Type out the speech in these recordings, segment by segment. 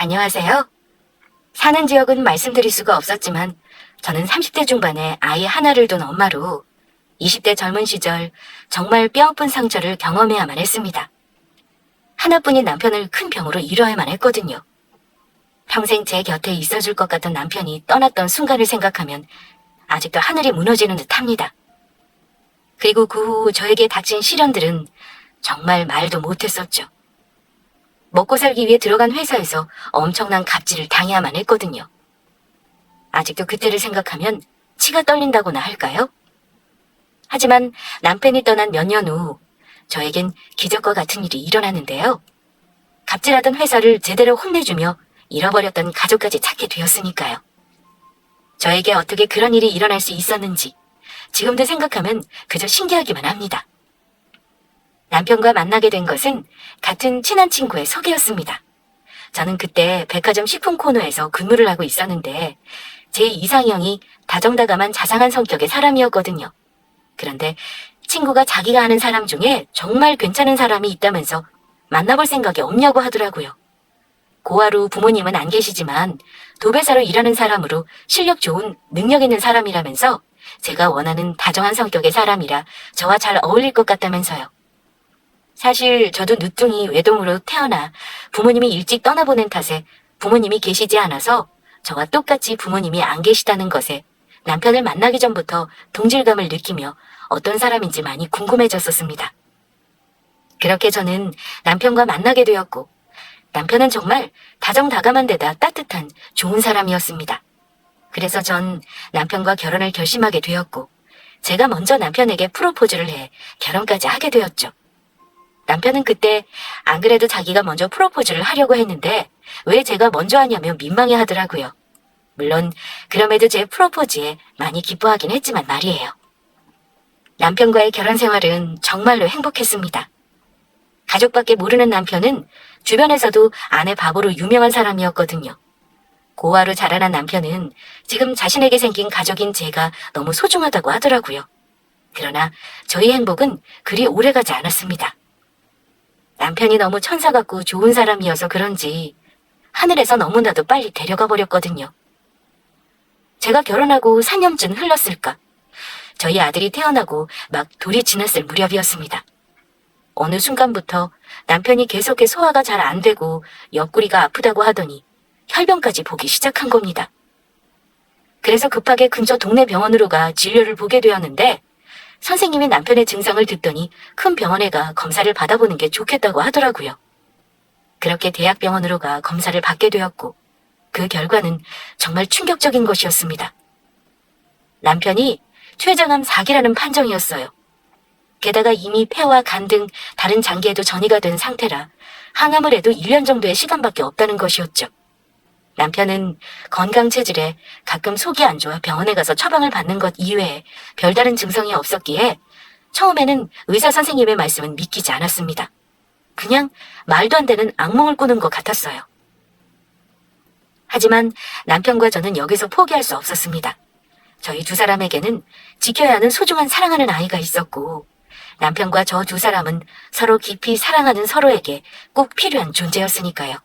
안녕하세요. 사는 지역은 말씀드릴 수가 없었지만 저는 30대 중반에 아이 하나를 둔 엄마로 20대 젊은 시절 정말 뼈아픈 상처를 경험해야만 했습니다. 하나뿐인 남편을 큰 병으로 잃어야만 했거든요. 평생 제 곁에 있어줄 것 같던 남편이 떠났던 순간을 생각하면 아직도 하늘이 무너지는 듯합니다. 그리고 그 후 저에게 닥친 시련들은 정말 말도 못했었죠. 먹고 살기 위해 들어간 회사에서 엄청난 갑질을 당해야만 했거든요. 아직도 그때를 생각하면 치가 떨린다고나 할까요? 하지만 남편이 떠난 몇 년 후 저에겐 기적과 같은 일이 일어났는데요. 갑질하던 회사를 제대로 혼내주며 잃어버렸던 가족까지 찾게 되었으니까요. 저에게 어떻게 그런 일이 일어날 수 있었는지 지금도 생각하면 그저 신기하기만 합니다. 남편과 만나게 된 것은 같은 친한 친구의 소개였습니다. 저는 그때 백화점 식품 코너에서 근무를 하고 있었는데 제 이상형이 다정다감한 자상한 성격의 사람이었거든요. 그런데 친구가 자기가 아는 사람 중에 정말 괜찮은 사람이 있다면서 만나볼 생각이 없냐고 하더라고요. 고아로 부모님은 안 계시지만 도배사로 일하는 사람으로 실력 좋은 능력 있는 사람이라면서 제가 원하는 다정한 성격의 사람이라 저와 잘 어울릴 것 같다면서요. 사실 저도 늦둥이 외동으로 태어나 부모님이 일찍 떠나보낸 탓에 부모님이 계시지 않아서 저와 똑같이 부모님이 안 계시다는 것에 남편을 만나기 전부터 동질감을 느끼며 어떤 사람인지 많이 궁금해졌었습니다. 그렇게 저는 남편과 만나게 되었고 남편은 정말 다정다감한 데다 따뜻한 좋은 사람이었습니다. 그래서 전 남편과 결혼을 결심하게 되었고 제가 먼저 남편에게 프로포즈를 해 결혼까지 하게 되었죠. 남편은 그때 안 그래도 자기가 먼저 프로포즈를 하려고 했는데 왜 제가 먼저 하냐며 민망해 하더라고요. 물론 그럼에도 제 프로포즈에 많이 기뻐하긴 했지만 말이에요. 남편과의 결혼 생활은 정말로 행복했습니다. 가족밖에 모르는 남편은 주변에서도 아내 바보로 유명한 사람이었거든요. 고아로 자라난 남편은 지금 자신에게 생긴 가족인 제가 너무 소중하다고 하더라고요. 그러나 저희 행복은 그리 오래가지 않았습니다. 남편이 너무 천사 같고 좋은 사람이어서 그런지 하늘에서 너무나도 빨리 데려가 버렸거든요. 제가 결혼하고 4년쯤 흘렀을까? 저희 아들이 태어나고 막 돌이 지났을 무렵이었습니다. 어느 순간부터 남편이 계속해 소화가 잘 안 되고 옆구리가 아프다고 하더니 혈변까지 보기 시작한 겁니다. 그래서 급하게 근처 동네 병원으로 가 진료를 보게 되었는데 선생님이 남편의 증상을 듣더니 큰 병원에 가 검사를 받아보는 게 좋겠다고 하더라고요. 그렇게 대학병원으로 가 검사를 받게 되었고 그 결과는 정말 충격적인 것이었습니다. 남편이 췌장암 4기라는 판정이었어요. 게다가 이미 폐와 간 등 다른 장기에도 전이가 된 상태라 항암을 해도 1년 정도의 시간밖에 없다는 것이었죠. 남편은 건강 체질에 가끔 속이 안 좋아 병원에 가서 처방을 받는 것 이외에 별다른 증상이 없었기에 처음에는 의사 선생님의 말씀은 믿기지 않았습니다. 그냥 말도 안 되는 악몽을 꾸는 것 같았어요. 하지만 남편과 저는 여기서 포기할 수 없었습니다. 저희 두 사람에게는 지켜야 하는 소중한 사랑하는 아이가 있었고 남편과 저 두 사람은 서로 깊이 사랑하는 서로에게 꼭 필요한 존재였으니까요.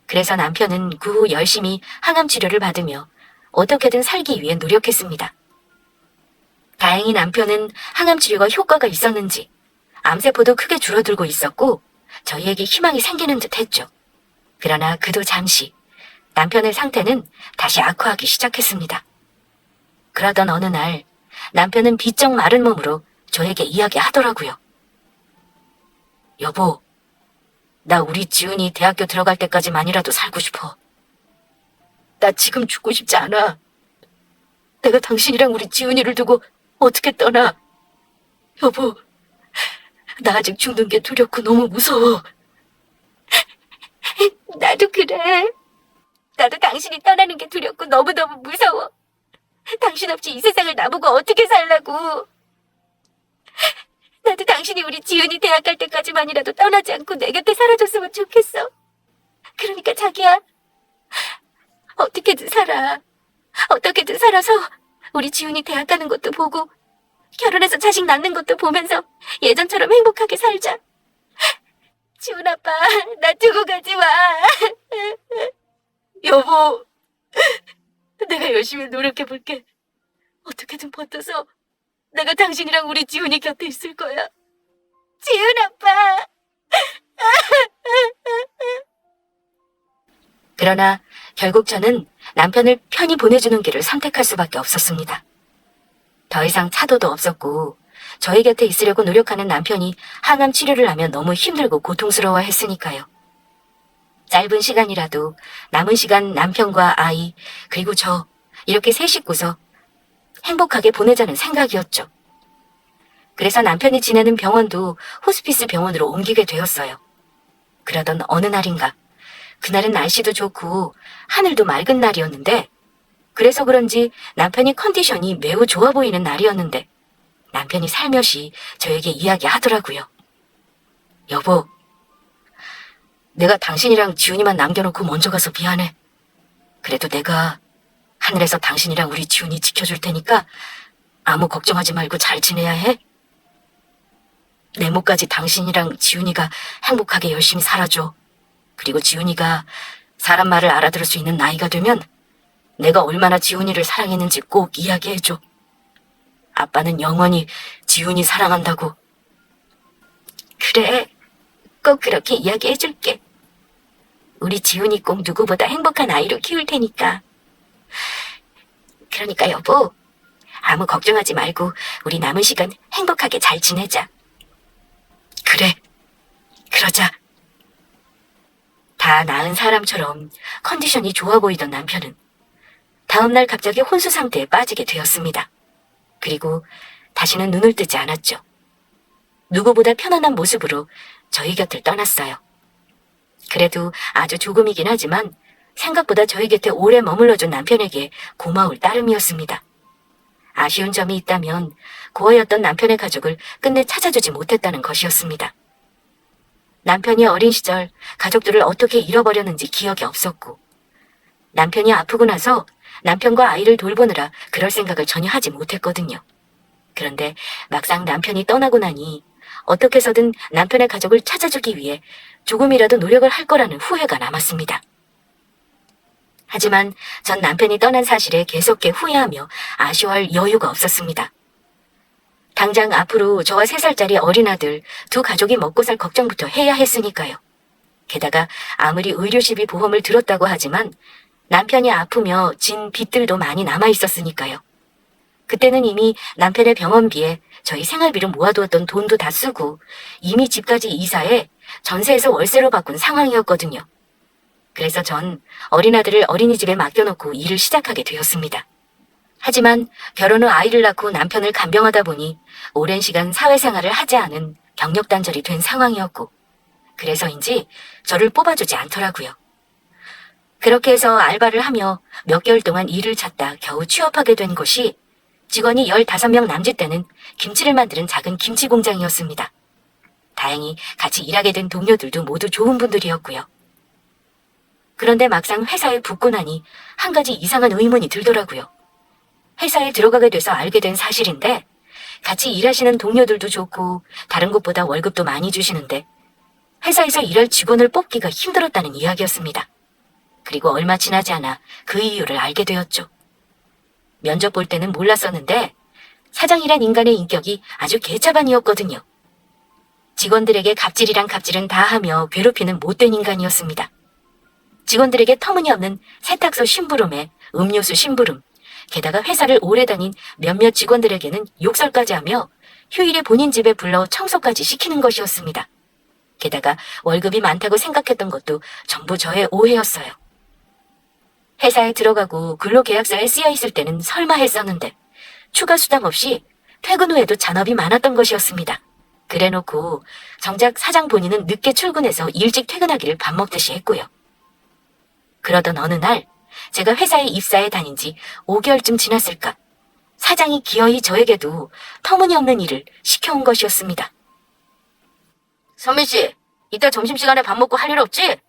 그래서 남편은 그 후 열심히 항암 치료를 받으며 어떻게든 살기 위해 노력했습니다. 다행히 남편은 항암 치료가 효과가 있었는지 암세포도 크게 줄어들고 있었고 저희에게 희망이 생기는 듯 했죠. 그러나 그도 잠시 남편의 상태는 다시 악화하기 시작했습니다. 그러던 어느 날 남편은 비쩍 마른 몸으로 저에게 이야기하더라고요. 여보, 나 우리 지훈이 대학교 들어갈 때까지만이라도 살고 싶어. 나 지금 죽고 싶지 않아. 내가 당신이랑 우리 지훈이를 두고 어떻게 떠나. 여보, 나 아직 죽는 게 두렵고 너무 무서워. 나도 그래. 나도 당신이 떠나는 게 두렵고 너무너무 무서워. 당신 없이 이 세상을 나보고 어떻게 살라고. 나도 당신이 우리 지훈이 대학 갈 때까지만이라도 떠나지 않고 내 곁에 살아줬으면 좋겠어. 그러니까 자기야, 어떻게든 살아. 어떻게든 살아서 우리 지훈이 대학 가는 것도 보고 결혼해서 자식 낳는 것도 보면서 예전처럼 행복하게 살자. 지훈 아빠, 나 두고 가지 마. 여보, 내가 열심히 노력해볼게. 어떻게든 버텨서 내가 당신이랑 우리 지훈이 곁에 있을 거야. 지훈 아빠! 그러나 결국 저는 남편을 편히 보내주는 길을 선택할 수밖에 없었습니다. 더 이상 차도도 없었고 저희 곁에 있으려고 노력하는 남편이 항암 치료를 하며 너무 힘들고 고통스러워 했으니까요. 짧은 시간이라도 남은 시간 남편과 아이 그리고 저 이렇게 세 식구서 행복하게 보내자는 생각이었죠. 그래서 남편이 지내는 병원도 호스피스 병원으로 옮기게 되었어요. 그러던 어느 날인가 그날은 날씨도 좋고 하늘도 맑은 날이었는데 그래서 그런지 남편이 컨디션이 매우 좋아 보이는 날이었는데 남편이 살며시 저에게 이야기하더라고요. 여보, 내가 당신이랑 지훈이만 남겨놓고 먼저 가서 미안해. 그래도 내가 하늘에서 당신이랑 우리 지훈이 지켜줄 테니까 아무 걱정하지 말고 잘 지내야 해. 내 몫까지 당신이랑 지훈이가 행복하게 열심히 살아줘. 그리고 지훈이가 사람 말을 알아들을 수 있는 나이가 되면 내가 얼마나 지훈이를 사랑했는지 꼭 이야기해줘. 아빠는 영원히 지훈이 사랑한다고. 그래, 꼭 그렇게 이야기해줄게. 우리 지훈이 꼭 누구보다 행복한 아이로 키울 테니까. 그러니까 여보, 아무 걱정하지 말고 우리 남은 시간 행복하게 잘 지내자. 그래, 그러자. 다 나은 사람처럼 컨디션이 좋아 보이던 남편은 다음날 갑자기 혼수 상태에 빠지게 되었습니다. 그리고 다시는 눈을 뜨지 않았죠. 누구보다 편안한 모습으로 저희 곁을 떠났어요. 그래도 아주 조금이긴 하지만 생각보다 저희 곁에 오래 머물러준 남편에게 고마울 따름이었습니다. 아쉬운 점이 있다면 고아였던 남편의 가족을 끝내 찾아주지 못했다는 것이었습니다. 남편이 어린 시절 가족들을 어떻게 잃어버렸는지 기억이 없었고 남편이 아프고 나서 남편과 아이를 돌보느라 그럴 생각을 전혀 하지 못했거든요. 그런데 막상 남편이 떠나고 나니 어떻게 해서든 남편의 가족을 찾아주기 위해 조금이라도 노력을 할 거라는 후회가 남았습니다. 하지만 전 남편이 떠난 사실에 계속해 후회하며 아쉬워할 여유가 없었습니다. 당장 앞으로 저와 3살짜리 어린 아들 두 가족이 먹고 살 걱정부터 해야 했으니까요. 게다가 아무리 의료시비 보험을 들었다고 하지만 남편이 아프며 진 빚들도 많이 남아 있었으니까요. 그때는 이미 남편의 병원비에 저희 생활비로 모아두었던 돈도 다 쓰고 이미 집까지 이사해 전세에서 월세로 바꾼 상황이었거든요. 그래서 전 어린 아들을 어린이집에 맡겨놓고 일을 시작하게 되었습니다. 하지만 결혼 후 아이를 낳고 남편을 간병하다 보니 오랜 시간 사회생활을 하지 않은 경력단절이 된 상황이었고 그래서인지 저를 뽑아주지 않더라고요. 그렇게 해서 알바를 하며 몇 개월 동안 일을 찾다 겨우 취업하게 된 곳이 직원이 15명 남짓되는 김치를 만드는 작은 김치 공장이었습니다. 다행히 같이 일하게 된 동료들도 모두 좋은 분들이었고요. 그런데 막상 회사에 붙고 나니 한 가지 이상한 의문이 들더라고요. 회사에 들어가게 돼서 알게 된 사실인데 같이 일하시는 동료들도 좋고 다른 곳보다 월급도 많이 주시는데 회사에서 일할 직원을 뽑기가 힘들었다는 이야기였습니다. 그리고 얼마 지나지 않아 그 이유를 알게 되었죠. 면접 볼 때는 몰랐었는데 사장이란 인간의 인격이 아주 개차반이었거든요. 직원들에게 갑질이란 갑질은 다 하며 괴롭히는 못된 인간이었습니다. 직원들에게 터무니없는 세탁소 심부름에 음료수 심부름, 게다가 회사를 오래 다닌 몇몇 직원들에게는 욕설까지 하며 휴일에 본인 집에 불러 청소까지 시키는 것이었습니다. 게다가 월급이 많다고 생각했던 것도 전부 저의 오해였어요. 회사에 들어가고 근로계약서에 쓰여 있을 때는 설마 했었는데 추가 수당 없이 퇴근 후에도 잔업이 많았던 것이었습니다. 그래놓고 정작 사장 본인은 늦게 출근해서 일찍 퇴근하기를 밥 먹듯이 했고요. 그러던 어느 날 제가 회사에 입사해 다닌 지 5개월쯤 지났을까 사장이 기어이 저에게도 터무니없는 일을 시켜온 것이었습니다. 선미씨, 이따 점심시간에 밥 먹고 할 일 없지?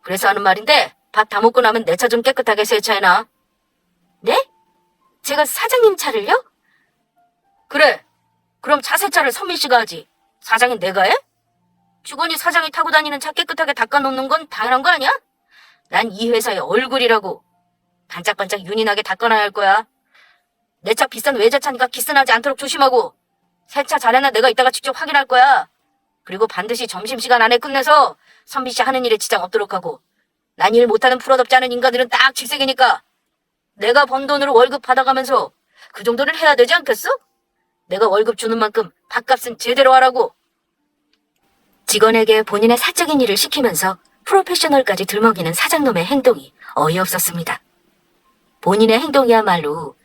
그래서 하는 말인데 밥 다 먹고 나면 내 차 좀 깨끗하게 세차해놔. 네? 제가 사장님 차를요? 그래, 그럼 차 세차를 선미씨가 하지 사장인 내가 해? 직원이 사장이 타고 다니는 차 깨끗하게 닦아놓는 건 당연한 거 아니야? 난 이 회사의 얼굴이라고. 반짝반짝 윤이 나게 닦아놔야 할 거야. 내 차 비싼 외제차니까 기스나지 않도록 조심하고, 세차 잘해나 내가 이따가 직접 확인할 거야. 그리고 반드시 점심시간 안에 끝내서 선비 씨 하는 일에 지장 없도록 하고, 난 일 못하는 프로답지 않은 인간들은 딱 질색이니까 내가 번 돈으로 월급 받아가면서 그 정도는 해야 되지 않겠어? 내가 월급 주는 만큼 밥값은 제대로 하라고. 직원에게 본인의 사적인 일을 시키면서 프로페셔널까지 들먹이는 사장놈의 행동이 어이없었습니다. 본인의 행동이야말로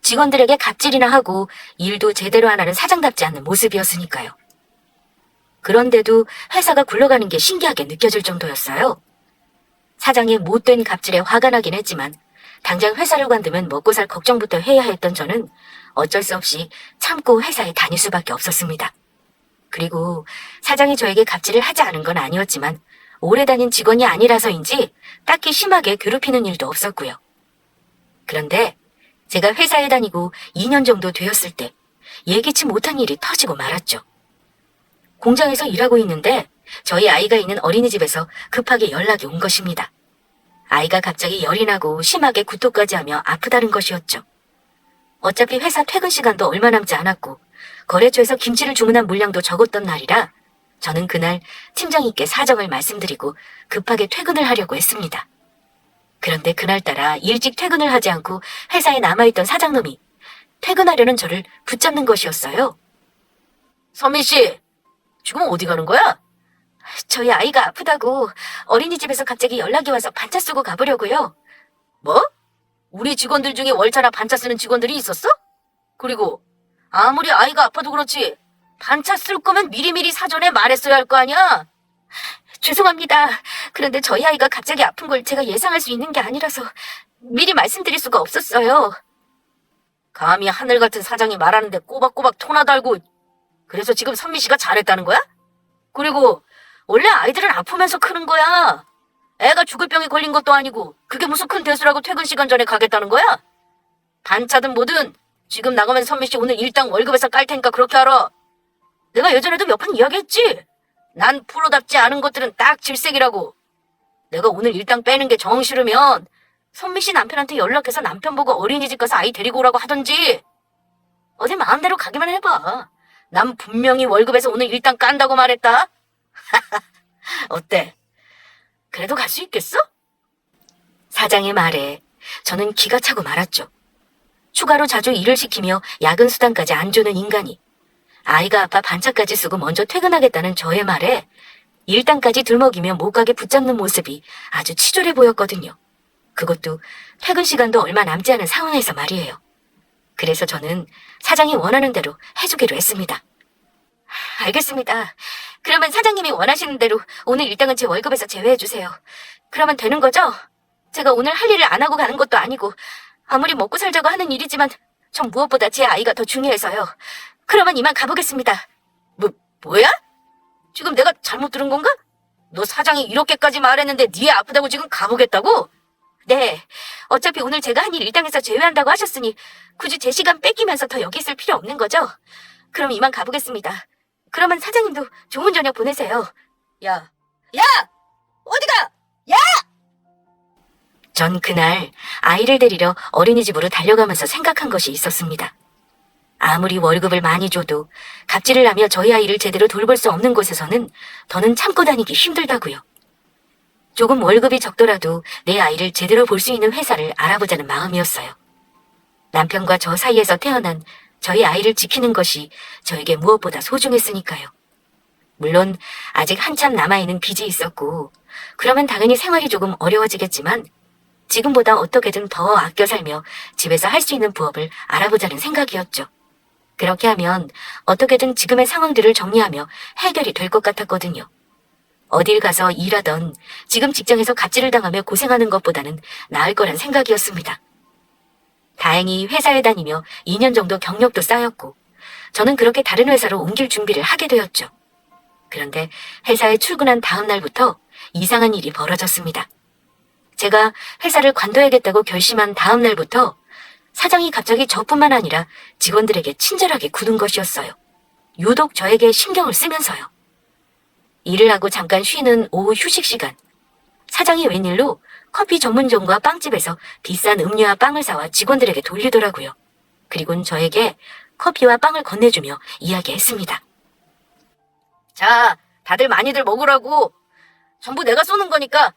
직원들에게 갑질이나 하고 일도 제대로 안 하는 사장답지 않는 모습이었으니까요. 그런데도 회사가 굴러가는 게 신기하게 느껴질 정도였어요. 사장의 못된 갑질에 화가 나긴 했지만 당장 회사를 관두면 먹고 살 걱정부터 해야 했던 저는 어쩔 수 없이 참고 회사에 다닐 수밖에 없었습니다. 그리고 사장이 저에게 갑질을 하지 않은 건 아니었지만 오래 다닌 직원이 아니라서인지 딱히 심하게 괴롭히는 일도 없었고요. 그런데 제가 회사에 다니고 2년 정도 되었을 때 예기치 못한 일이 터지고 말았죠. 공장에서 일하고 있는데 저희 아이가 있는 어린이집에서 급하게 연락이 온 것입니다. 아이가 갑자기 열이 나고 심하게 구토까지 하며 아프다는 것이었죠. 어차피 회사 퇴근 시간도 얼마 남지 않았고 거래처에서 김치를 주문한 물량도 적었던 날이라 저는 그날 팀장님께 사정을 말씀드리고 급하게 퇴근을 하려고 했습니다. 그런데 그날따라 일찍 퇴근을 하지 않고 회사에 남아있던 사장놈이 퇴근하려는 저를 붙잡는 것이었어요. 선민 씨, 지금 어디 가는 거야? 저희 아이가 아프다고 어린이집에서 갑자기 연락이 와서 반차 쓰고 가보려고요. 뭐? 우리 직원들 중에 월차나 반차 쓰는 직원들이 있었어? 그리고 아무리 아이가 아파도 그렇지 반차 쓸 거면 미리미리 사전에 말했어야 할 거 아니야? 죄송합니다. 그런데 저희 아이가 갑자기 아픈 걸 제가 예상할 수 있는 게 아니라서 미리 말씀드릴 수가 없었어요. 감히 하늘 같은 사장이 말하는데 꼬박꼬박 토나 달고 그래서 지금 선미 씨가 잘했다는 거야? 그리고 원래 아이들은 아프면서 크는 거야. 애가 죽을 병에 걸린 것도 아니고 그게 무슨 큰 대수라고 퇴근 시간 전에 가겠다는 거야? 반차든 뭐든 지금 나가면 선미 씨 오늘 일당 월급에서 깔 테니까 그렇게 알아. 내가 예전에도 몇 번 이야기했지? 난 프로답지 않은 것들은 딱 질색이라고. 내가 오늘 일당 빼는 게 정 싫으면 선미 씨 남편한테 연락해서 남편 보고 어린이집 가서 아이 데리고 오라고 하던지. 어디 마음대로 가기만 해봐. 난 분명히 월급에서 오늘 일당 깐다고 말했다. 어때? 그래도 갈 수 있겠어? 사장의 말에 저는 기가 차고 말았죠. 추가로 자주 일을 시키며 야근 수당까지 안 주는 인간이 아이가 아파 반차까지 쓰고 먼저 퇴근하겠다는 저의 말에 일당까지 들먹이며 못 가게 붙잡는 모습이 아주 치졸해 보였거든요. 그것도 퇴근 시간도 얼마 남지 않은 상황에서 말이에요. 그래서 저는 사장이 원하는 대로 해주기로 했습니다. 알겠습니다. 그러면 사장님이 원하시는 대로 오늘 일당은 제 월급에서 제외해주세요. 그러면 되는 거죠? 제가 오늘 할 일을 안 하고 가는 것도 아니고 아무리 먹고 살자고 하는 일이지만 전 무엇보다 제 아이가 더 중요해서요. 그러면 이만 가보겠습니다. 뭐야? 지금 내가 잘못 들은 건가? 너 사장이 이렇게까지 말했는데 네 아프다고 지금 가보겠다고? 네. 어차피 오늘 제가 한 일 일당에서 제외한다고 하셨으니 굳이 제 시간 뺏기면서 더 여기 있을 필요 없는 거죠? 그럼 이만 가보겠습니다. 그러면 사장님도 좋은 저녁 보내세요. 야! 어디가! 야! 전 그날 아이를 데리러 어린이집으로 달려가면서 생각한 것이 있었습니다. 아무리 월급을 많이 줘도 갑질을 하며 저희 아이를 제대로 돌볼 수 없는 곳에서는 더는 참고 다니기 힘들다고요. 조금 월급이 적더라도 내 아이를 제대로 볼 수 있는 회사를 알아보자는 마음이었어요. 남편과 저 사이에서 태어난 저희 아이를 지키는 것이 저에게 무엇보다 소중했으니까요. 물론 아직 한참 남아있는 빚이 있었고 그러면 당연히 생활이 조금 어려워지겠지만 지금보다 어떻게든 더 아껴 살며 집에서 할 수 있는 부업을 알아보자는 생각이었죠. 그렇게 하면 어떻게든 지금의 상황들을 정리하며 해결이 될 것 같았거든요. 어딜 가서 일하던 지금 직장에서 갑질을 당하며 고생하는 것보다는 나을 거란 생각이었습니다. 다행히 회사에 다니며 2년 정도 경력도 쌓였고 저는 그렇게 다른 회사로 옮길 준비를 하게 되었죠. 그런데 회사에 출근한 다음 날부터 이상한 일이 벌어졌습니다. 제가 회사를 관둬야겠다고 결심한 다음 날부터 사장이 갑자기 저뿐만 아니라 직원들에게 친절하게 구는 것이었어요. 유독 저에게 신경을 쓰면서요. 일을 하고 잠깐 쉬는 오후 휴식 시간, 사장이 웬일로 커피 전문점과 빵집에서 비싼 음료와 빵을 사와 직원들에게 돌리더라고요. 그리고는 저에게 커피와 빵을 건네주며 이야기했습니다. 자, 다들 많이들 먹으라고. 전부 내가 쏘는 거니까.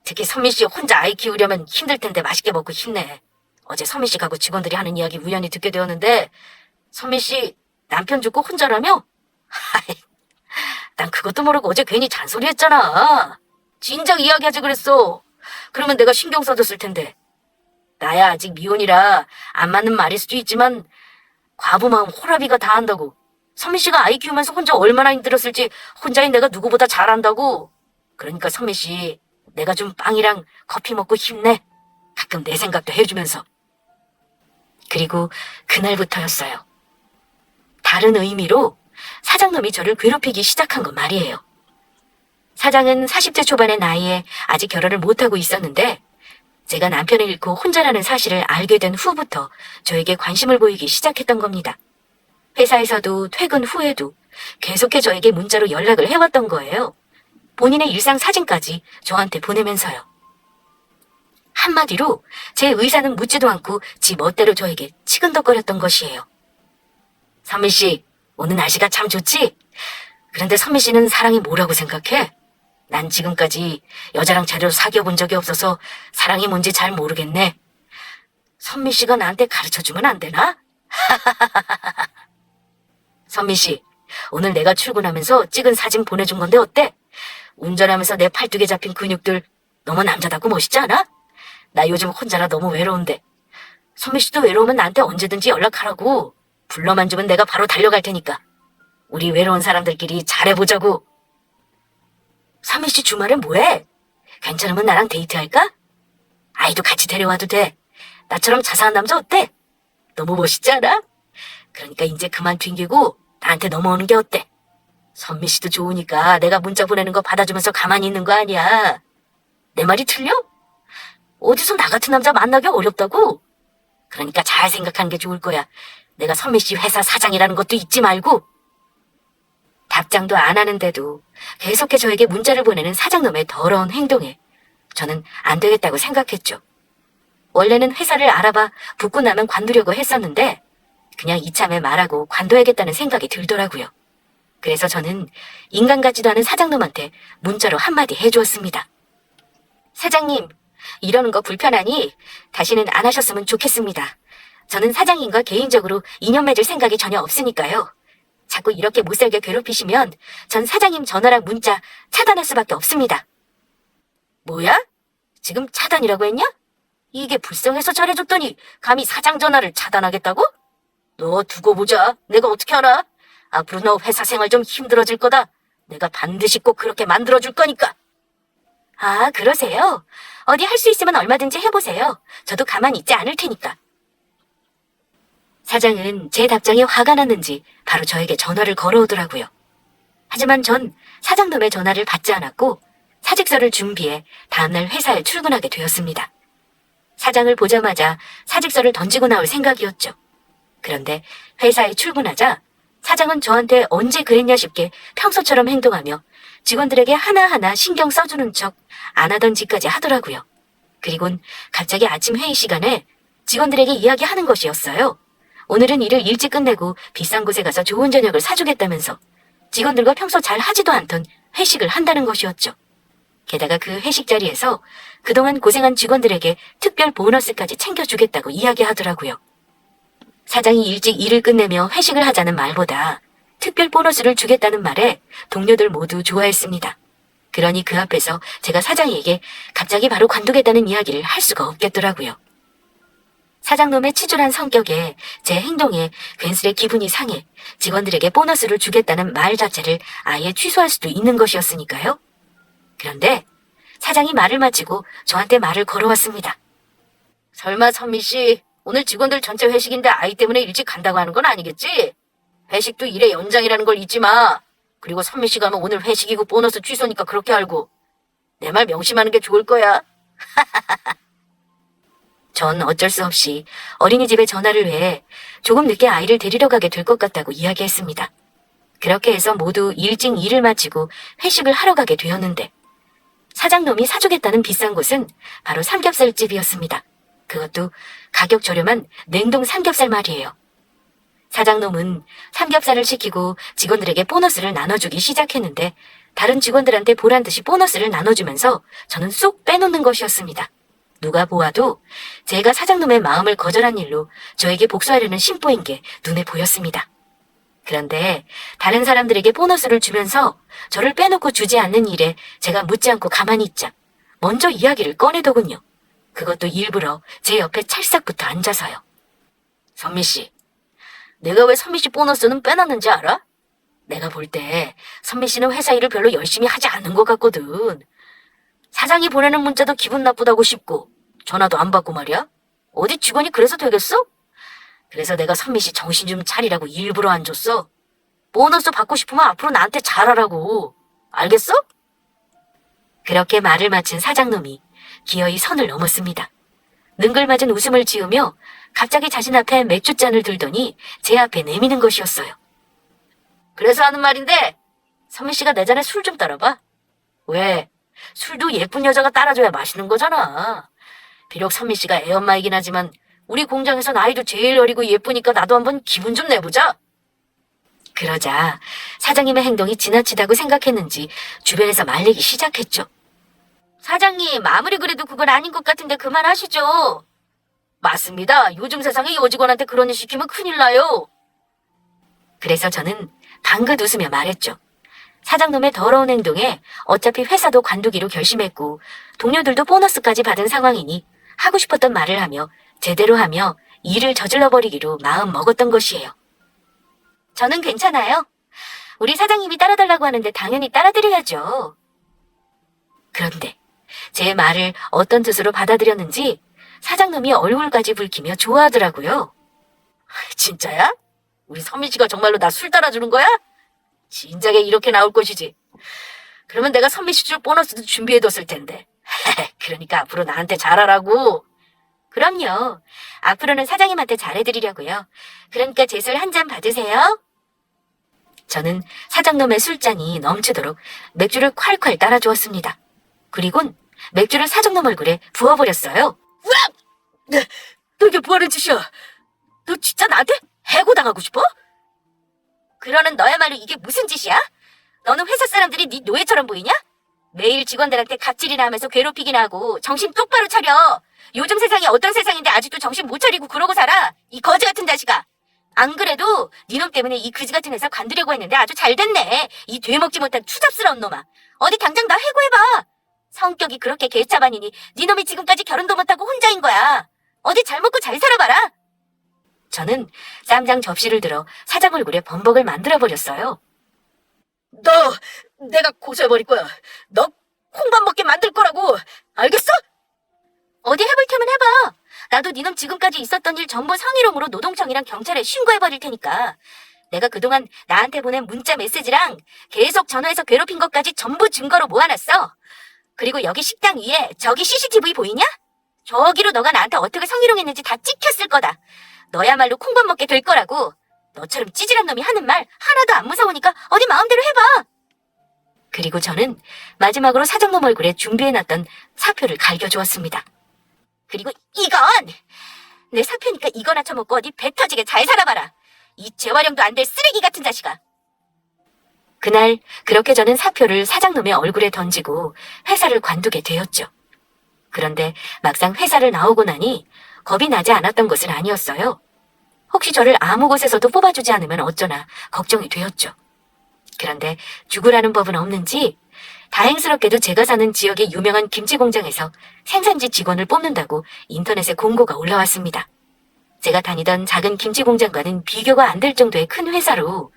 특히 선미씨 혼자 아이 키우려면 힘들 텐데 맛있게 먹고 힘내. 어제 선미씨하고 직원들이 하는 이야기 우연히 듣게 되었는데 선미씨 남편 죽고 혼자라며? 하이, 난 그것도 모르고 어제 괜히 잔소리했잖아. 진작 이야기하지 그랬어. 그러면 내가 신경 써줬을 텐데. 나야 아직 미혼이라 안 맞는 말일 수도 있지만 과부 마음 호라비가 다 한다고. 선미씨가 아이 키우면서 혼자 얼마나 힘들었을지 혼자인 내가 누구보다 잘 안다고. 그러니까 선미씨 내가 좀 빵이랑 커피 먹고 힘내. 가끔 내 생각도 해주면서. 그리고 그날부터였어요. 다른 의미로 사장놈이 저를 괴롭히기 시작한 건 말이에요. 사장은 40대 초반의 나이에 아직 결혼을 못하고 있었는데 제가 남편을 잃고 혼자라는 사실을 알게 된 후부터 저에게 관심을 보이기 시작했던 겁니다. 회사에서도 퇴근 후에도 계속해 저에게 문자로 연락을 해왔던 거예요. 본인의 일상 사진까지 저한테 보내면서요. 한마디로 제 의사는 묻지도 않고 지 멋대로 저에게 치근덕거렸던 것이에요. 선미씨, 오늘 날씨가 참 좋지? 그런데 선미씨는 사랑이 뭐라고 생각해? 난 지금까지 여자랑 제대로 사귀어 본 적이 없어서 사랑이 뭔지 잘 모르겠네. 선미씨가 나한테 가르쳐주면 안 되나? 선미씨, 오늘 내가 출근하면서 찍은 사진 보내준 건데 어때? 운전하면서 내 팔뚝에 잡힌 근육들 너무 남자답고 멋있지 않아? 나 요즘 혼자라 너무 외로운데. 선미씨도 외로우면 나한테 언제든지 연락하라고. 불러만 주면 내가 바로 달려갈 테니까. 우리 외로운 사람들끼리 잘해보자고. 선미씨 주말에 뭐해? 괜찮으면 나랑 데이트할까? 아이도 같이 데려와도 돼. 나처럼 자상한 남자 어때? 너무 멋있지 않아? 그러니까 이제 그만 튕기고 나한테 넘어오는 게 어때? 선미씨도 좋으니까 내가 문자 보내는 거 받아주면서 가만히 있는 거 아니야. 내 말이 틀려? 어디서 나 같은 남자 만나기 어렵다고? 그러니까 잘 생각하는 게 좋을 거야. 내가 선미씨 회사 사장이라는 것도 잊지 말고. 답장도 안 하는데도 계속해 저에게 문자를 보내는 사장놈의 더러운 행동에 저는 안 되겠다고 생각했죠. 원래는 회사를 알아봐 붙고 나면 관두려고 했었는데 그냥 이참에 말하고 관둬야겠다는 생각이 들더라고요. 그래서 저는 인간 같지도 않은 사장놈한테 문자로 한마디 해주었습니다. 사장님, 이러는 거 불편하니 다시는 안 하셨으면 좋겠습니다. 저는 사장님과 개인적으로 인연 맺을 생각이 전혀 없으니까요. 자꾸 이렇게 못살게 괴롭히시면 전 사장님 전화랑 문자 차단할 수밖에 없습니다. 뭐야? 지금 차단이라고 했냐? 이게 불쌍해서 잘해줬더니 감히 사장 전화를 차단하겠다고? 너 두고 보자. 내가 어떻게 알아? 앞으로 너 회사 생활 좀 힘들어질 거다. 내가 반드시 꼭 그렇게 만들어줄 거니까. 아, 그러세요? 어디 할 수 있으면 얼마든지 해보세요. 저도 가만히 있지 않을 테니까. 사장은 제 답장이 화가 났는지 바로 저에게 전화를 걸어오더라고요. 하지만 전 사장놈의 전화를 받지 않았고 사직서를 준비해 다음날 회사에 출근하게 되었습니다. 사장을 보자마자 사직서를 던지고 나올 생각이었죠. 그런데 회사에 출근하자 사장은 저한테 언제 그랬냐 싶게 평소처럼 행동하며 직원들에게 하나하나 신경 써주는 척 안 하던 짓까지 하더라고요. 그리곤 갑자기 아침 회의 시간에 직원들에게 이야기하는 것이었어요. 오늘은 일을 일찍 끝내고 비싼 곳에 가서 좋은 저녁을 사주겠다면서 직원들과 평소 잘 하지도 않던 회식을 한다는 것이었죠. 게다가 그 회식 자리에서 그동안 고생한 직원들에게 특별 보너스까지 챙겨주겠다고 이야기하더라고요. 사장이 일찍 일을 끝내며 회식을 하자는 말보다 특별 보너스를 주겠다는 말에 동료들 모두 좋아했습니다. 그러니 그 앞에서 제가 사장에게 갑자기 바로 관두겠다는 이야기를 할 수가 없겠더라고요. 사장놈의 치졸한 성격에 제 행동에 괜스레 기분이 상해 직원들에게 보너스를 주겠다는 말 자체를 아예 취소할 수도 있는 것이었으니까요. 그런데 사장이 말을 마치고 저한테 말을 걸어왔습니다. 설마 선미씨, 오늘 직원들 전체 회식인데 아이 때문에 일찍 간다고 하는 건 아니겠지? 회식도 일의 연장이라는 걸 잊지 마. 그리고 선미씨 가면 오늘 회식이고 보너스 취소니까 그렇게 알고. 내 말 명심하는 게 좋을 거야. 전 어쩔 수 없이 어린이집에 전화를 해 조금 늦게 아이를 데리러 가게 될 것 같다고 이야기했습니다. 그렇게 해서 모두 일찍 일을 마치고 회식을 하러 가게 되었는데 사장놈이 사주겠다는 비싼 곳은 바로 삼겹살집이었습니다. 그것도 가격 저렴한 냉동 삼겹살 말이에요. 사장놈은 삼겹살을 시키고 직원들에게 보너스를 나눠주기 시작했는데 다른 직원들한테 보란듯이 보너스를 나눠주면서 저는 쏙 빼놓는 것이었습니다. 누가 보아도 제가 사장놈의 마음을 거절한 일로 저에게 복수하려는 심보인 게 눈에 보였습니다. 그런데 다른 사람들에게 보너스를 주면서 저를 빼놓고 주지 않는 일에 제가 묻지 않고 가만히 있자 먼저 이야기를 꺼내더군요. 그것도 일부러 제 옆에 찰싹부터 앉아서요. 선미씨, 내가 왜 선미씨 보너스는 빼놨는지 알아? 내가 볼 때 선미씨는 회사 일을 별로 열심히 하지 않는 것 같거든. 사장이 보내는 문자도 기분 나쁘다고 싶고 전화도 안 받고 말이야. 어디 직원이 그래서 되겠어? 그래서 내가 선미씨 정신 좀 차리라고 일부러 안 줬어. 보너스 받고 싶으면 앞으로 나한테 잘하라고. 알겠어? 그렇게 말을 마친 사장놈이 기어이 선을 넘었습니다. 능글맞은 웃음을 지으며 갑자기 자신 앞에 맥주잔을 들더니 제 앞에 내미는 것이었어요. 그래서 하는 말인데 선미씨가 내 잔에 술 좀 따라봐. 왜? 술도 예쁜 여자가 따라줘야 마시는 거잖아. 비록 선미씨가 애엄마이긴 하지만 우리 공장에서 나이도 제일 어리고 예쁘니까 나도 한번 기분 좀 내보자. 그러자 사장님의 행동이 지나치다고 생각했는지 주변에서 말리기 시작했죠. 사장님, 아무리 그래도 그건 아닌 것 같은데 그만하시죠. 맞습니다. 요즘 세상에 여직원한테 그런 일 시키면 큰일 나요. 그래서 저는 방긋 웃으며 말했죠. 사장놈의 더러운 행동에 어차피 회사도 관두기로 결심했고 동료들도 보너스까지 받은 상황이니 하고 싶었던 말을 하며 제대로 하며 일을 저질러버리기로 마음 먹었던 것이에요. 저는 괜찮아요. 우리 사장님이 따라달라고 하는데 당연히 따라드려야죠. 그런데 제 말을 어떤 뜻으로 받아들였는지 사장님이 얼굴까지 붉히며 좋아하더라고요. 진짜야? 우리 선미씨가 정말로 나 술 따라주는 거야? 진작에 이렇게 나올 것이지. 그러면 내가 선미씨 줄 보너스도 준비해뒀을 텐데. 그러니까 앞으로 나한테 잘하라고. 그럼요. 앞으로는 사장님한테 잘해드리려고요. 그러니까 제 술 한 잔 받으세요. 저는 사장놈의 술잔이 넘치도록 맥주를 콸콸 따라주었습니다. 그리곤 맥주를 사장놈 얼굴에 부어버렸어요. 으악! 너 이게 뭐하는 짓이야? 너 진짜 나한테 해고당하고 싶어? 그러는 너야말로 이게 무슨 짓이야? 너는 회사 사람들이 네 노예처럼 보이냐? 매일 직원들한테 갑질이나 하면서 괴롭히긴 하고 정신 똑바로 차려. 요즘 세상이 어떤 세상인데 아직도 정신 못 차리고 그러고 살아. 이 거지 같은 자식아. 안 그래도 니놈 때문에 이 그지 같은 회사 관두려고 했는데 아주 잘 됐네. 이 되먹지 못한 추잡스러운 놈아. 어디 당장 나 해고해봐. 성격이 그렇게 개차반이니 니놈이 지금까지 결혼도 못하고 혼자인 거야. 어디 잘 먹고 잘 살아봐라. 저는 쌈장 접시를 들어 사장 얼굴에 범벅을 만들어버렸어요. 너 내가 고소해버릴 거야. 너 콩밥 먹게 만들 거라고. 알겠어? 어디 해볼 테면 해봐. 나도 니놈 지금까지 있었던 일 전부 성희롱으로 노동청이랑 경찰에 신고해버릴 테니까. 내가 그동안 나한테 보낸 문자 메시지랑 계속 전화해서 괴롭힌 것까지 전부 증거로 모아놨어. 그리고 여기 식당 위에 저기 CCTV 보이냐? 저기로 너가 나한테 어떻게 성희롱했는지 다 찍혔을 거다. 너야말로 콩밥 먹게 될 거라고. 너처럼 찌질한 놈이 하는 말 하나도 안 무서우니까 어디 마음대로 해봐. 그리고 저는 마지막으로 사장놈 얼굴에 준비해놨던 사표를 갈겨주었습니다. 그리고 이건 내 사표니까 이거나 처먹고 어디 배 터지게 잘 살아봐라. 이 재활용도 안 될 쓰레기 같은 자식아. 그날 그렇게 저는 사표를 사장놈의 얼굴에 던지고 회사를 관두게 되었죠. 그런데 막상 회사를 나오고 나니 겁이 나지 않았던 것은 아니었어요. 혹시 저를 아무 곳에서도 뽑아주지 않으면 어쩌나 걱정이 되었죠. 그런데 죽으라는 법은 없는지 다행스럽게도 제가 사는 지역의 유명한 김치 공장에서 생산지 직원을 뽑는다고 인터넷에 공고가 올라왔습니다. 제가 다니던 작은 김치 공장과는 비교가 안 될 정도의 큰 회사로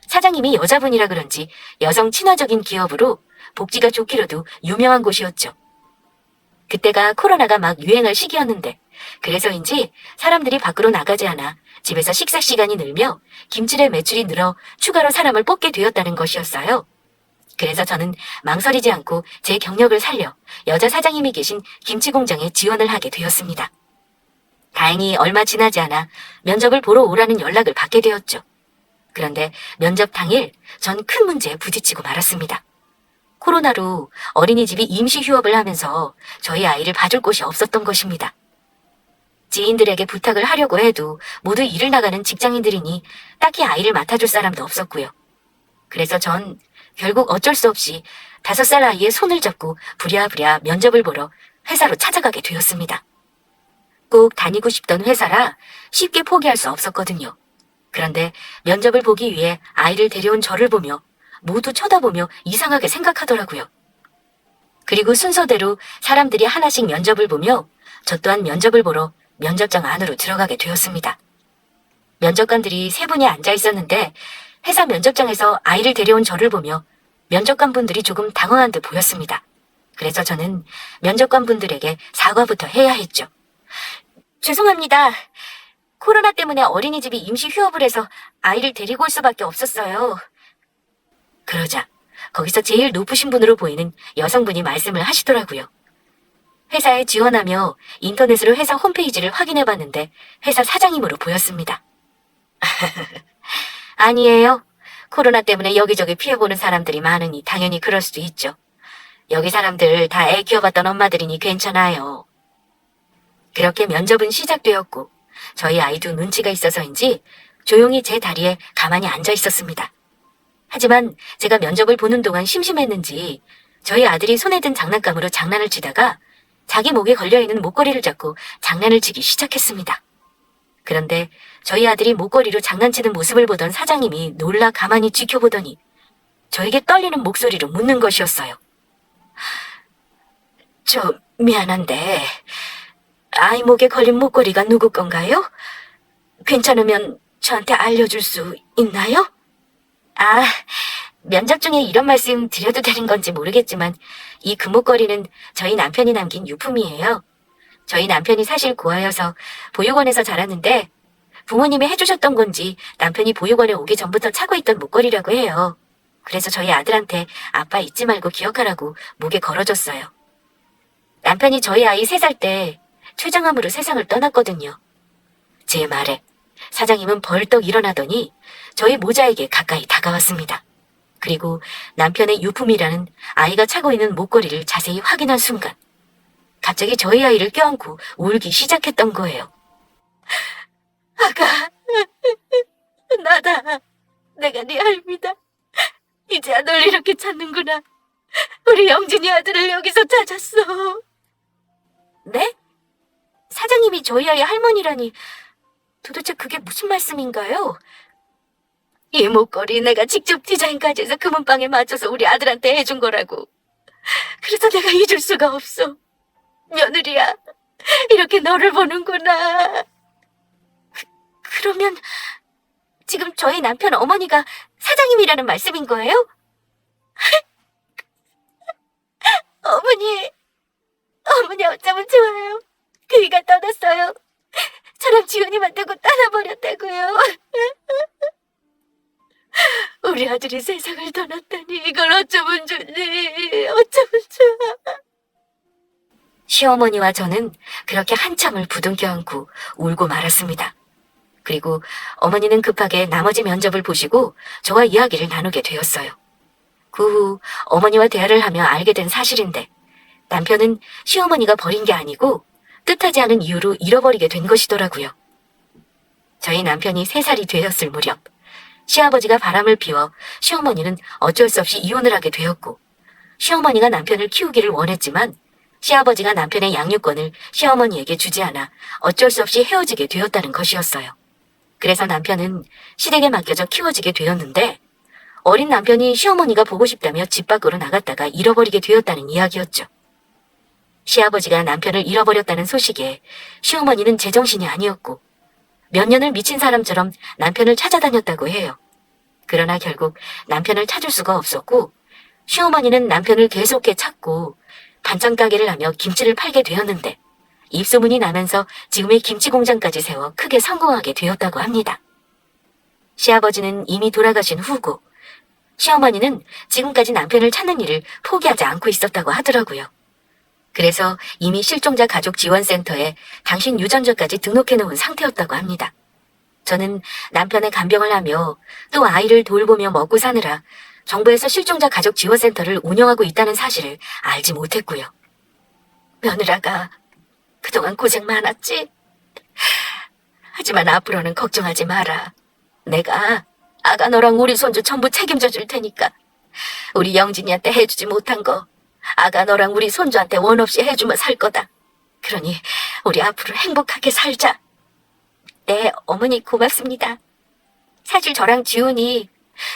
사장님이 여자분이라 그런지 여성 친화적인 기업으로 복지가 좋기로도 유명한 곳이었죠. 그때가 코로나가 막 유행할 시기였는데 그래서인지 사람들이 밖으로 나가지 않아 집에서 식사 시간이 늘며 김치의 매출이 늘어 추가로 사람을 뽑게 되었다는 것이었어요. 그래서 저는 망설이지 않고 제 경력을 살려 여자 사장님이 계신 김치 공장에 지원을 하게 되었습니다. 다행히 얼마 지나지 않아 면접을 보러 오라는 연락을 받게 되었죠. 그런데 면접 당일 전 큰 문제에 부딪히고 말았습니다. 코로나로 어린이집이 임시 휴업을 하면서 저희 아이를 봐줄 곳이 없었던 것입니다. 지인들에게 부탁을 하려고 해도 모두 일을 나가는 직장인들이니 딱히 아이를 맡아줄 사람도 없었고요. 그래서 전 결국 어쩔 수 없이 5살 아이의 손을 잡고 부랴부랴 면접을 보러 회사로 찾아가게 되었습니다. 꼭 다니고 싶던 회사라 쉽게 포기할 수 없었거든요. 그런데 면접을 보기 위해 아이를 데려온 저를 보며 모두 쳐다보며 이상하게 생각하더라고요. 그리고 순서대로 사람들이 하나씩 면접을 보며 저 또한 면접을 보러 면접장 안으로 들어가게 되었습니다. 면접관들이 3분이 앉아 있었는데 회사 면접장에서 아이를 데려온 저를 보며 면접관 분들이 조금 당황한 듯 보였습니다. 그래서 저는 면접관 분들에게 사과부터 해야 했죠. 죄송합니다. 코로나 때문에 어린이집이 임시 휴업을 해서 아이를 데리고 올 수밖에 없었어요. 그러자 거기서 제일 높으신 분으로 보이는 여성분이 말씀을 하시더라고요. 회사에 지원하며 인터넷으로 회사 홈페이지를 확인해봤는데 회사 사장님으로 보였습니다. 아니에요. 코로나 때문에 여기저기 피해보는 사람들이 많으니 당연히 그럴 수도 있죠. 여기 사람들 다 애 키워봤던 엄마들이니 괜찮아요. 그렇게 면접은 시작되었고 저희 아이도 눈치가 있어서인지 조용히 제 다리에 가만히 앉아 있었습니다. 하지만 제가 면접을 보는 동안 심심했는지 저희 아들이 손에 든 장난감으로 장난을 치다가 자기 목에 걸려있는 목걸이를 잡고 장난을 치기 시작했습니다. 그런데 저희 아들이 목걸이로 장난치는 모습을 보던 사장님이 놀라 가만히 지켜보더니 저에게 떨리는 목소리로 묻는 것이었어요. 저 미안한데 아이 목에 걸린 목걸이가 누구 건가요? 괜찮으면 저한테 알려줄 수 있나요? 아, 면접 중에 이런 말씀 드려도 되는 건지 모르겠지만 이 금목걸이는 저희 남편이 남긴 유품이에요. 저희 남편이 사실 고아여서 보육원에서 자랐는데 부모님이 해주셨던 건지 남편이 보육원에 오기 전부터 차고 있던 목걸이라고 해요. 그래서 저희 아들한테 아빠 잊지 말고 기억하라고 목에 걸어줬어요. 남편이 저희 아이 3살 때 췌장암으로 세상을 떠났거든요. 제 말에 사장님은 벌떡 일어나더니 저희 모자에게 가까이 다가왔습니다. 그리고 남편의 유품이라는 아이가 차고 있는 목걸이를 자세히 확인한 순간 갑자기 저희 아이를 껴안고 울기 시작했던 거예요. 아가, 나다. 내가 네 할미다. 이제야 널 이렇게 찾는구나. 우리 영진이 아들을 여기서 찾았어. 네? 사장님이 저희 아이 할머니라니 도대체 그게 무슨 말씀인가요? 이 목걸이 내가 직접 디자인까지 해서 금은방에 맞춰서 우리 아들한테 해준 거라고. 그래서 내가 잊을 수가 없어. 며느리야, 이렇게 너를 보는구나. 그러면 지금 저희 남편 어머니가 사장님이라는 말씀인 거예요? 어머니 어쩌면 좋아요. 그이가 떠났어요. 저랑 지훈이만 두고 떠나버렸다고요. 우리 아들이 세상을 떠났다니 이걸 어쩌면 좋니. 어쩌면 좋아. 시어머니와 저는 그렇게 한참을 부둥켜 안고 울고 말았습니다. 그리고 어머니는 급하게 나머지 면접을 보시고 저와 이야기를 나누게 되었어요. 그 후 어머니와 대화를 하며 알게 된 사실인데 남편은 시어머니가 버린 게 아니고 뜻하지 않은 이유로 잃어버리게 된 것이더라고요. 저희 남편이 3살이 되었을 무렵 시아버지가 바람을 피워 시어머니는 어쩔 수 없이 이혼을 하게 되었고 시어머니가 남편을 키우기를 원했지만 시아버지가 남편의 양육권을 시어머니에게 주지 않아 어쩔 수 없이 헤어지게 되었다는 것이었어요. 그래서 남편은 시댁에 맡겨져 키워지게 되었는데 어린 남편이 시어머니가 보고 싶다며 집 밖으로 나갔다가 잃어버리게 되었다는 이야기였죠. 시아버지가 남편을 잃어버렸다는 소식에 시어머니는 제정신이 아니었고 몇 년을 미친 사람처럼 남편을 찾아다녔다고 해요. 그러나 결국 남편을 찾을 수가 없었고 시어머니는 남편을 계속해 찾고 반찬 가게를 하며 김치를 팔게 되었는데 입소문이 나면서 지금의 김치 공장까지 세워 크게 성공하게 되었다고 합니다. 시아버지는 이미 돌아가신 후고 시어머니는 지금까지 남편을 찾는 일을 포기하지 않고 있었다고 하더라고요. 그래서 이미 실종자 가족 지원센터에 당신 유전자까지 등록해 놓은 상태였다고 합니다. 저는 남편의 간병을 하며 또 아이를 돌보며 먹고 사느라 정부에서 실종자 가족 지원센터를 운영하고 있다는 사실을 알지 못했고요. 며느라가 그동안 고생 많았지? 하지만 앞으로는 걱정하지 마라. 내가 아가 너랑 우리 손주 전부 책임져 줄 테니까. 우리 영진이한테 해주지 못한 거 아가 너랑 우리 손주한테 원 없이 해주면 살 거다. 그러니 우리 앞으로 행복하게 살자. 네, 어머니 고맙습니다. 사실 저랑 지훈이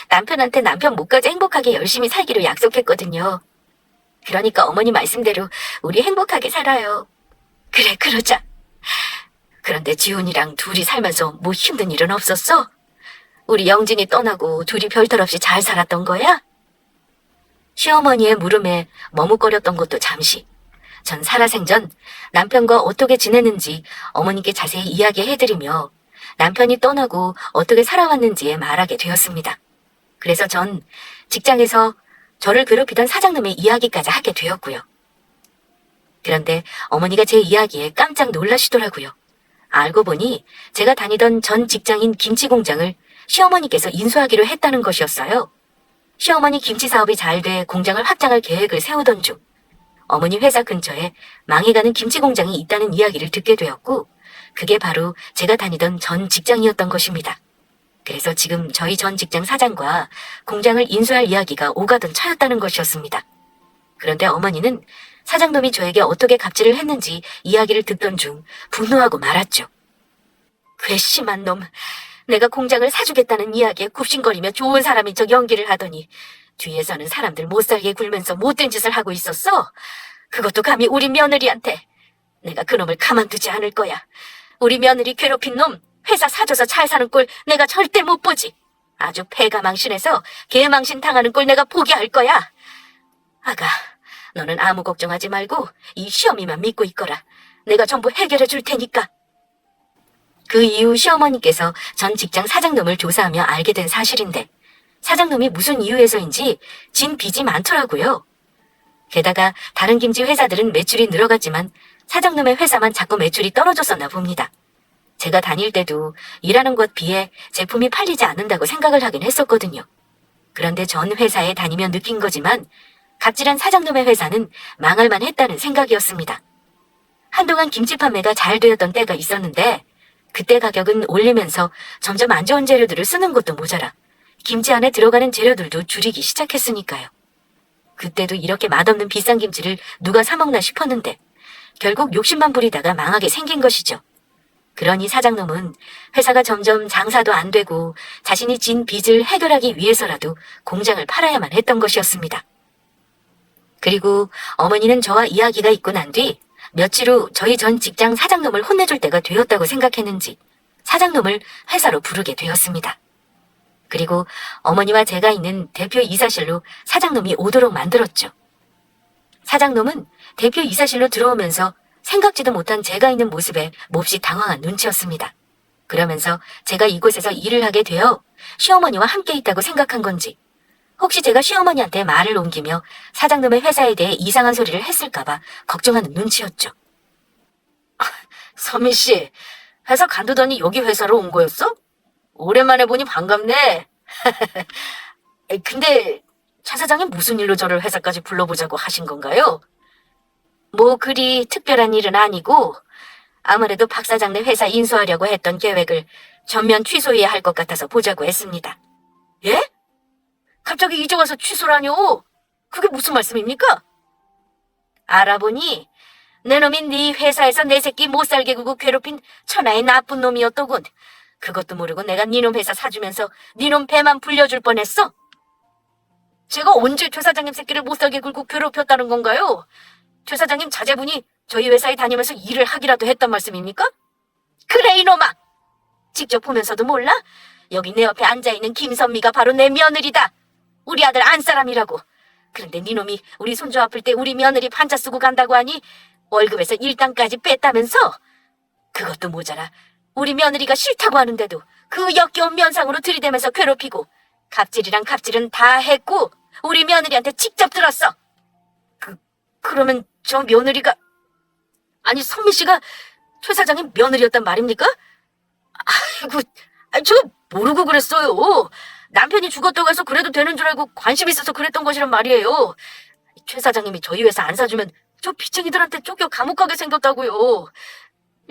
남편한테 남편 목까지 행복하게 열심히 살기로 약속했거든요. 그러니까 어머니 말씀대로 우리 행복하게 살아요. 그래, 그러자. 그런데 지훈이랑 둘이 살면서 뭐 힘든 일은 없었어? 우리 영진이 떠나고 둘이 별탈 없이 잘 살았던 거야? 시어머니의 물음에 머뭇거렸던 것도 잠시. 전 살아생전 남편과 어떻게 지내는지 어머니께 자세히 이야기해드리며 남편이 떠나고 어떻게 살아왔는지에 말하게 되었습니다. 그래서 전 직장에서 저를 괴롭히던 사장님의 이야기까지 하게 되었고요. 그런데 어머니가 제 이야기에 깜짝 놀라시더라고요. 알고 보니 제가 다니던 전 직장인 김치 공장을 시어머니께서 인수하기로 했다는 것이었어요. 시어머니 김치 사업이 잘 돼 공장을 확장할 계획을 세우던 중 어머니 회사 근처에 망해가는 김치 공장이 있다는 이야기를 듣게 되었고 그게 바로 제가 다니던 전 직장이었던 것입니다. 그래서 지금 저희 전 직장 사장과 공장을 인수할 이야기가 오가던 차였다는 것이었습니다. 그런데 어머니는 사장놈이 저에게 어떻게 갑질을 했는지 이야기를 듣던 중 분노하고 말았죠. 괘씸한 놈. 내가 공장을 사주겠다는 이야기에 굽신거리며 좋은 사람인 척 연기를 하더니 뒤에서는 사람들 못살게 굴면서 못된 짓을 하고 있었어. 그것도 감히 우리 며느리한테. 내가 그놈을 가만두지 않을 거야. 우리 며느리 괴롭힌 놈 회사 사줘서 잘 사는 꼴 내가 절대 못 보지. 아주 폐가 망신해서 개망신 당하는 꼴 내가 포기할 거야. 아가, 너는 아무 걱정하지 말고 이 시어미만 믿고 있거라. 내가 전부 해결해 줄 테니까. 그 이후 시어머니께서 전 직장 사장놈을 조사하며 알게 된 사실인데 사장놈이 무슨 이유에서인지 진 빚이 많더라고요. 게다가 다른 김치 회사들은 매출이 늘어갔지만 사장놈의 회사만 자꾸 매출이 떨어졌었나 봅니다. 제가 다닐 때도 일하는 것 비해 제품이 팔리지 않는다고 생각을 하긴 했었거든요. 그런데 전 회사에 다니며 느낀 거지만 갑질한 사장놈의 회사는 망할만 했다는 생각이었습니다. 한동안 김치 판매가 잘 되었던 때가 있었는데 그때 가격은 올리면서 점점 안 좋은 재료들을 쓰는 것도 모자라 김치 안에 들어가는 재료들도 줄이기 시작했으니까요. 그때도 이렇게 맛없는 비싼 김치를 누가 사 먹나 싶었는데 결국 욕심만 부리다가 망하게 생긴 것이죠. 그러니 사장놈은 회사가 점점 장사도 안 되고 자신이 진 빚을 해결하기 위해서라도 공장을 팔아야만 했던 것이었습니다. 그리고 어머니는 저와 이야기가 있고 난 뒤 며칠 후 저희 전 직장 사장놈을 혼내줄 때가 되었다고 생각했는지 사장놈을 회사로 부르게 되었습니다. 그리고 어머니와 제가 있는 대표 이사실로 사장놈이 오도록 만들었죠. 사장놈은 대표 이사실로 들어오면서 생각지도 못한 제가 있는 모습에 몹시 당황한 눈치였습니다. 그러면서 제가 이곳에서 일을 하게 되어 시어머니와 함께 있다고 생각한 건지 혹시 제가 시어머니한테 말을 옮기며 사장놈의 회사에 대해 이상한 소리를 했을까봐 걱정하는 눈치였죠. 서민 씨, 회사 간두더니 여기 회사로 온 거였어? 오랜만에 보니 반갑네. 근데 차 사장님 무슨 일로 저를 회사까지 불러보자고 하신 건가요? 뭐 그리 특별한 일은 아니고 아무래도 박 사장네 회사 인수하려고 했던 계획을 전면 취소해야 할 것 같아서 보자고 했습니다. 예? 갑자기 이제 와서 취소라뇨? 그게 무슨 말씀입니까? 알아보니 내 놈이 네 회사에서 내 새끼 못살게 구고 괴롭힌 천하의 나쁜 놈이었더군. 그것도 모르고 내가 니놈 회사 사주면서 니놈 배만 불려줄 뻔했어? 제가 언제 최 사장님 새끼를 못살게 굴고 괴롭혔다는 건가요? 최 사장님 자제분이 저희 회사에 다니면서 일을 하기라도 했단 말씀입니까? 그래 이놈아! 직접 보면서도 몰라? 여기 내 옆에 앉아있는 김선미가 바로 내 며느리다. 우리 아들 안사람이라고. 그런데 니놈이 우리 손주 아플 때 우리 며느리 반차 쓰고 간다고 하니 월급에서 일당까지 뺐다면서? 그것도 모자라 우리 며느리가 싫다고 하는데도 그 역겨운 면상으로 들이대면서 괴롭히고 갑질이랑 갑질은 다 했고 우리 며느리한테 직접 들었어. 그러면 저 며느리가 아니 선미 씨가 최 사장님 며느리였단 말입니까? 아이고, 저 모르고 그랬어요. 남편이 죽었다고 해서 그래도 되는 줄 알고 관심 있어서 그랬던 것이란 말이에요. 최 사장님이 저희 회사 안 사주면 저 빚쟁이들한테 쫓겨 감옥 가게 생겼다고요.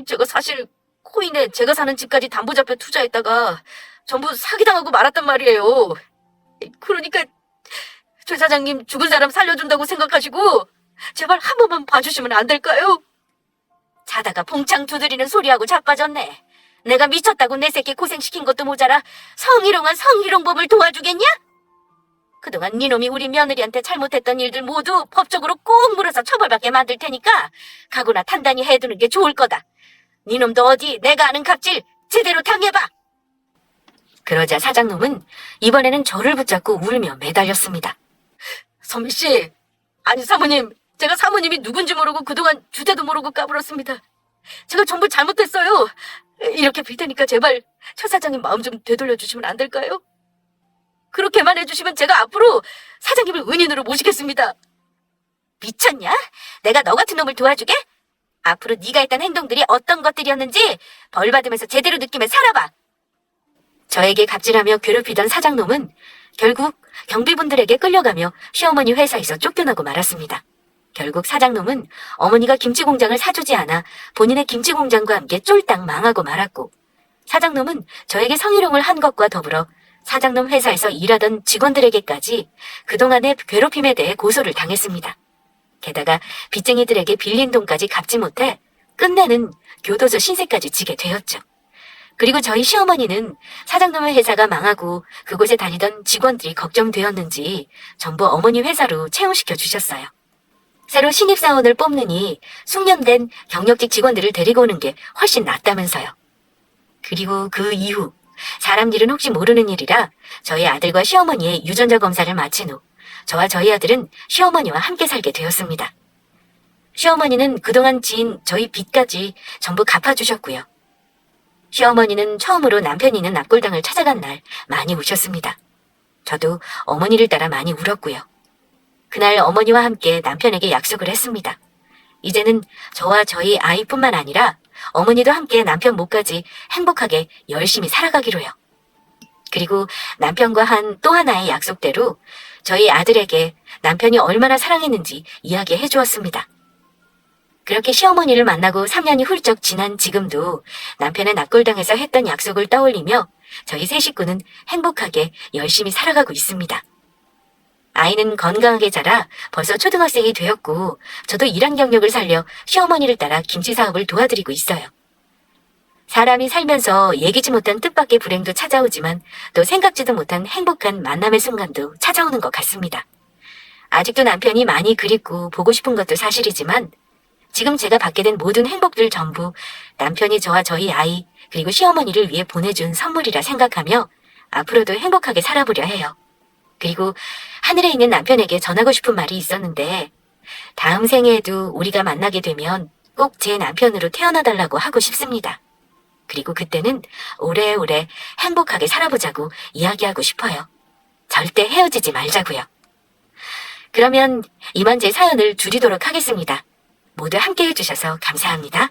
제가 사실 코인에 제가 사는 집까지 담보 잡혀 투자했다가 전부 사기당하고 말았단 말이에요. 그러니까 최 사장님 죽은 사람 살려준다고 생각하시고 제발 한 번만 봐주시면 안 될까요? 자다가 봉창 두드리는 소리하고 자빠졌네. 내가 미쳤다고 내 새끼 고생시킨 것도 모자라 성희롱한 성희롱범을 도와주겠냐? 그동안 니놈이 우리 며느리한테 잘못했던 일들 모두 법적으로 꼭 물어서 처벌받게 만들 테니까 각오나 단단히 해두는 게 좋을 거다. 니놈도 어디 내가 아는 갑질 제대로 당해봐. 그러자 사장놈은 이번에는 저를 붙잡고 울며 매달렸습니다. 선미씨, 아니 사모님, 제가 사모님이 누군지 모르고 그동안 주제도 모르고 까불었습니다. 제가 전부 잘못했어요. 이렇게 빌 테니까 제발 최 사장님 마음 좀 되돌려 주시면 안 될까요? 그렇게만 해주시면 제가 앞으로 사장님을 은인으로 모시겠습니다. 미쳤냐? 내가 너 같은 놈을 도와주게? 앞으로 네가 했던 행동들이 어떤 것들이었는지 벌 받으면서 제대로 느끼며 살아봐. 저에게 갑질하며 괴롭히던 사장놈은 결국 경비분들에게 끌려가며 시어머니 회사에서 쫓겨나고 말았습니다. 결국 사장놈은 어머니가 김치공장을 사주지 않아 본인의 김치공장과 함께 쫄딱 망하고 말았고, 사장놈은 저에게 성희롱을 한 것과 더불어 사장놈 회사에서 일하던 직원들에게까지 그동안의 괴롭힘에 대해 고소를 당했습니다. 게다가 빚쟁이들에게 빌린 돈까지 갚지 못해 끝내는 교도소 신세까지 지게 되었죠. 그리고 저희 시어머니는 사장놈의 회사가 망하고 그곳에 다니던 직원들이 걱정되었는지 전부 어머니 회사로 채용시켜 주셨어요. 새로 신입사원을 뽑느니 숙련된 경력직 직원들을 데리고 오는 게 훨씬 낫다면서요. 그리고 그 이후 사람 일은 혹시 모르는 일이라 저희 아들과 시어머니의 유전자 검사를 마친 후 저와 저희 아들은 시어머니와 함께 살게 되었습니다. 시어머니는 그동안 지은 저희 빚까지 전부 갚아주셨고요. 시어머니는 처음으로 남편이 있는 납골당을 찾아간 날 많이 우셨습니다. 저도 어머니를 따라 많이 울었고요. 그날 어머니와 함께 남편에게 약속을 했습니다. 이제는 저와 저희 아이뿐만 아니라 어머니도 함께 남편 몫까지 행복하게 열심히 살아가기로요. 그리고 남편과 한 또 하나의 약속대로 저희 아들에게 남편이 얼마나 사랑했는지 이야기해 주었습니다. 그렇게 시어머니를 만나고 3년이 훌쩍 지난 지금도 남편의 납골당에서 했던 약속을 떠올리며 저희 세 식구는 행복하게 열심히 살아가고 있습니다. 아이는 건강하게 자라 벌써 초등학생이 되었고 저도 일한 경력을 살려 시어머니를 따라 김치 사업을 도와드리고 있어요. 사람이 살면서 예기치 못한 뜻밖의 불행도 찾아오지만 또 생각지도 못한 행복한 만남의 순간도 찾아오는 것 같습니다. 아직도 남편이 많이 그립고 보고 싶은 것도 사실이지만 지금 제가 받게 된 모든 행복들 전부 남편이 저와 저희 아이 그리고 시어머니를 위해 보내준 선물이라 생각하며 앞으로도 행복하게 살아보려 해요. 그리고 하늘에 있는 남편에게 전하고 싶은 말이 있었는데 다음 생에에도 우리가 만나게 되면 꼭 제 남편으로 태어나달라고 하고 싶습니다. 그리고 그때는 오래오래 행복하게 살아보자고 이야기하고 싶어요. 절대 헤어지지 말자고요. 그러면 이만 제 사연을 줄이도록 하겠습니다. 모두 함께 해주셔서 감사합니다.